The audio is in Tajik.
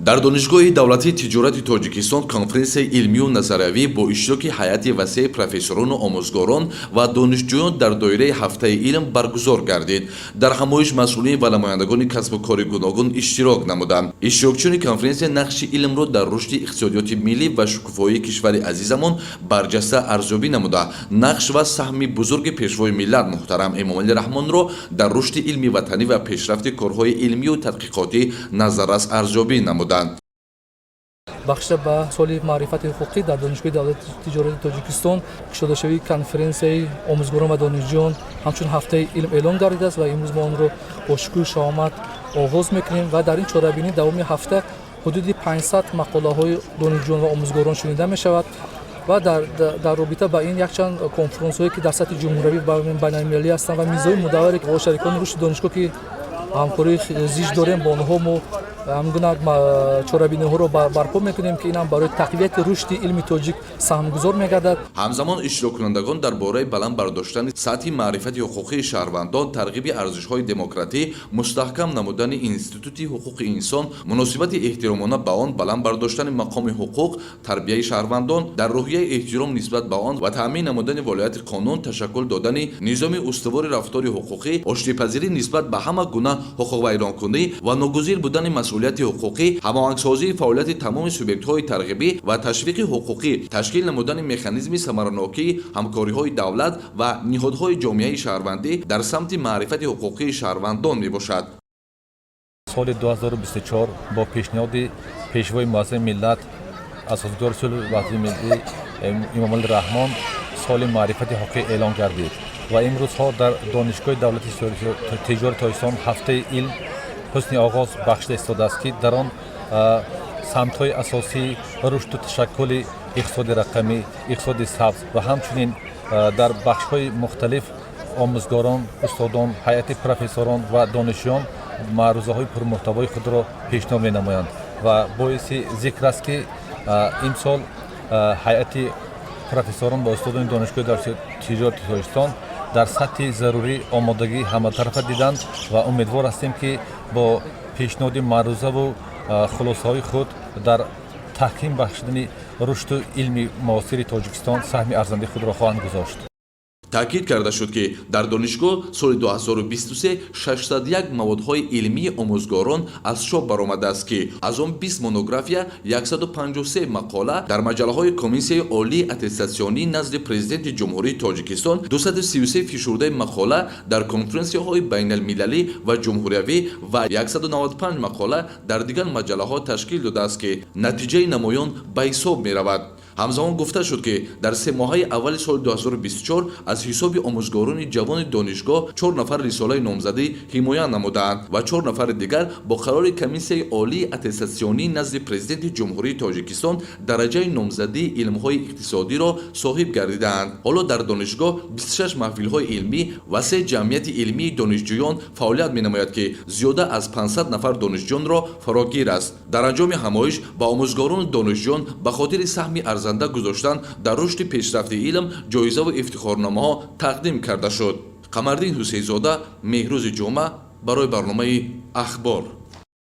дар донишгоҳи давлатии тиҷорати тоҷикистон конференсияи илмию назариявӣ бо иштироки ҳайати васеъи профессорону омӯзгорон ва донишҷӯён дар доираи ҳафтаи илм баргузор гардид. Дар ҳамоиш масъулин ва намояндагони касбу кори гуногун иштирок намуданд. Иштирокчиёни конференсия нақши илмро дар рушди иқтисодиёти миллӣ ва шукуфоии кишвари азизамон барҷаста арзёбӣ намуда, нақш ва саҳми бузурги пешвои миллат муҳтарам Эмомалӣ Раҳмонро дар рушди илми ватанӣ ва пешрафти корҳои илмию тадқиқотӣ назаррас арзёбӣ намуданд. бахша ба соли маърифати ҳуқуқӣ дар донишгоҳи давлати тиҷорати тоҷикистон кушодашавии конференсияи омӯзгорон ва донишҷӯён ҳамчун ҳафтаи илм эълон гардидааст ва имрӯз мо онро бо шукӯҳи шаомат оғоз мекунем ва дар ин чорабинӣ давоми ҳафта ҳудуди 500 мақолаҳои донишҷӯён ва омӯзгорон шунида мешавад ва дар робита ба ин якчанд конференсҳое ки дар сатҳи ҷумҳуриявӣ байналмилалӣ ҳастанд ва мизои мудавваре ки бо шарикони рушди донишгоҳ ки ҳамкории зич дорем бо онҳо мо ҳамгуна чорабиниҳоро барпо мекунем ки инам барои тақвияти рушди илми тоҷик саҳмгузор мегардад. ҳамзамон иштироккунандагон дар бораи баланд бардоштани сатҳи маърифати ҳуқуқии шаҳрвандон, тарғиби арзишҳои демократӣ, мустаҳкам намудани институти ҳуқуқи инсон, муносибати эҳтиромона ба он, баланд бардоштани мақоми ҳуқуқ, тарбияи шаҳрвандон, дар рӯҳияи эҳтиром нисбат ба он ва таъмин намудани волояти қонун, ташаккул додани низоми устувори рафтори ҳуқуқӣ, оштипазирӣ нисбат ба ҳама гуна ҳуқуқвайронкунӣ ва ногузир будани масъулияти ҳуқуқӣ, ҳамоҳангсозии фаъолияти тамоми субъектҳои тарғибӣ ва ташвиқи ҳуқуқӣ, ташкил намудани механизми самаранокии ҳамкориҳои давлат ва ниҳодҳои ҷомеаи шаҳрвандӣ дар самти маърифати ҳуқуқии шаҳрвандон мебошад. соли 2024 бо пешниҳоди пешвои муаззами миллат асосидори сулҳи ваҳдати миллӣ Эмомалӣ Раҳмон соли маърифати ҳуқуқӣ эълон гардид ва имрӯзҳо дар донишгоҳи давлати тиҷорати тоҷикистон ҳафтаи илм ҳусни оғоз бахшида истодааст ки дар он самтҳои асосии рушду ташаккули иқтисоди рақамӣ, иқтисоди сабз ва ҳамчунин дар бахшҳои мухталиф омӯзгорон, устодон, ҳайати профессорон ва донишҷӯён маърузаҳои пурмуҳтавои худро пешниҳод менамоянд ва боиси зикр аст ки имсол ҳайати профессорон ва устодони донишгоҳи давлати тиҷорати тоҷикистон дар сатҳи зарурӣ омодагии ҳаматарафа диданд ва умедвор ҳастем ки бо пешниҳоди маърузаву хулосаҳои худ дар таҳким бахшидани рушду илми муосири тоҷикистон саҳми арзандаи худро хоҳанд гузошт. таъкид карда шуд ки дар донишгоҳ соли 2023 601 маводҳои илмии омӯзгорон аз чоп баромадааст ки аз он 20 монография, 153 мақола дар маҷаллаҳои комиссияи олии аттестатсионӣ назди президенти ҷумҳурии тоҷикистон, 233 фишурдаи мақола дар конференсияҳои байналмилалӣ ва ҷумҳуриявӣ ва 195 мақола дар дигар маҷаллаҳо ташкил додааст ки натиҷаи намоён ба ҳисоб меравад. ҳамзамон гуфта шуд ки дар 3 моҳаи аввали соли 2024 аз ҳисоби омӯзгорони ҷавони донишгоҳ 4 нафар рисолаи номзадӣ ҳимоя намуданд ва 4 нафари дигар бо қарори комиссияи олии аттестатсионӣ назди президенти ҷумҳурии тоҷикистон дараҷаи номзадии илмҳои иқтисодиро соҳиб гардиданд. ҳоло дар донишгоҳ 26 маҳфилҳои илмӣ ва 3 ҷамъияти илмии донишҷӯён фаъолият менамояд ки зиёда аз 500 нафар донишҷӯёнро фарогир аст. дар анҷоми ҳамоиш ба омӯзгорони донишҷӯён ба хотири саҳми арзанда гузоштан дар рушди пешрафти илм ҷоизаву ифтихорномаҳо тақдим карда шуд. Қамардин Ҳусейнзода, Меҳрӯзи ҷумъа барои барномаи ахбор.